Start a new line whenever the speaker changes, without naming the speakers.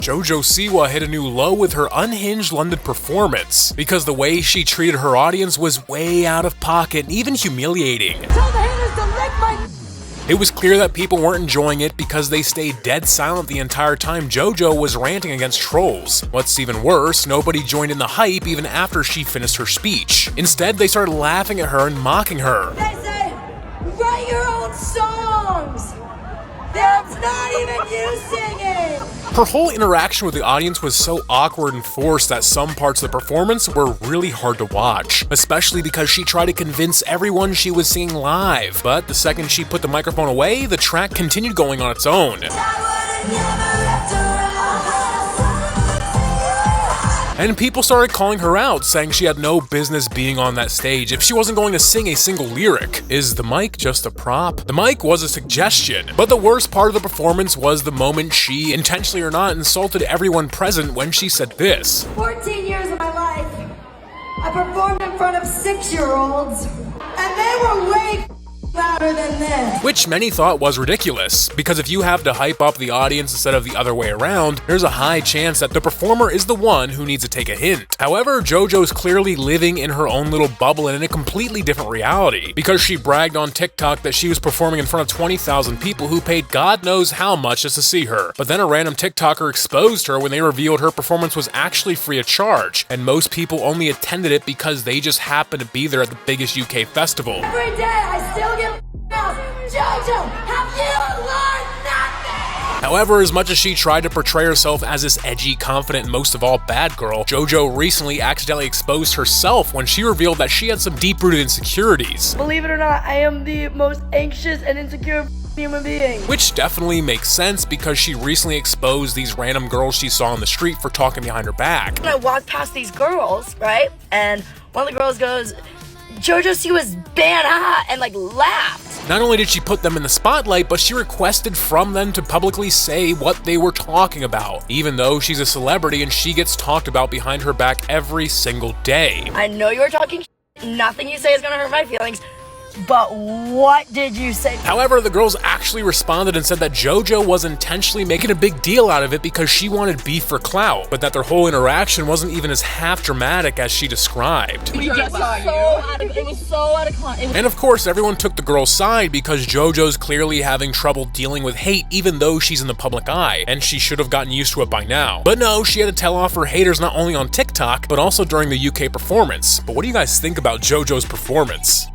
JoJo Siwa hit a new low with her unhinged London performance, because the way she treated her audience was way out of pocket and even humiliating.
Tell the haters to lick my...
It was clear that people weren't enjoying it because they stayed dead silent the entire time JoJo was ranting against trolls. What's even worse, nobody joined in the hype even after she finished her speech. Instead, they started laughing at her and mocking her.
They say, write your own songs! That's not even you singing!
Her whole interaction with the audience was so awkward and forced that some parts of the performance were really hard to watch, especially because she tried to convince everyone she was singing live. But the second she put the microphone away, the track continued going on its own. And people started calling her out, saying she had no business being on that stage if she wasn't going to sing a single lyric. Is the mic just a prop? The mic was a suggestion, but the worst part of the performance was the moment she, intentionally or not, insulted everyone present when she said this.
14 years of my life, I performed in front of 6-year-olds, and they were way louder than this.
Which many thought was ridiculous, because if you have to hype up the audience instead of the other way around, there's a high chance that the performer is the one who needs to take a hint. However, JoJo's clearly living in her own little bubble and in a completely different reality, because she bragged on TikTok that she was performing in front of 20,000 people who paid God knows how much just to see her. But then a random TikToker exposed her when they revealed her performance was actually free of charge, and most people only attended it because they just happened to be there at the biggest UK festival.
Every day I still get out. JoJo, have you learned nothing?
However, as much as she tried to portray herself as this edgy, confident, and most of all bad girl, JoJo recently accidentally exposed herself when she revealed that she had some deep-rooted insecurities.
Believe it or not, I am the most anxious and insecure human being.
Which definitely makes sense because she recently exposed these random girls she saw on the street for talking behind her back.
I walked past these girls, right? And one of the girls goes, JoJo Siwa's banned, and like laughed.
Not only did she put them in the spotlight, but she requested from them to publicly say what they were talking about, even though she's a celebrity and she gets talked about behind her back every single day.
I know you're talking nothing you say is gonna hurt my feelings, but what did you say?
However, the girls actually responded and said that JoJo was intentionally making a big deal out of it because she wanted beef for clout, but that their whole interaction wasn't even as half dramatic as she described.
We just saw you. It was so out of context.
And of course, everyone took the girl's side because JoJo's clearly having trouble dealing with hate even though she's in the public eye, and she should have gotten used to it by now. But no, she had to tell off her haters not only on TikTok, but also during the UK performance. But what do you guys think about JoJo's performance?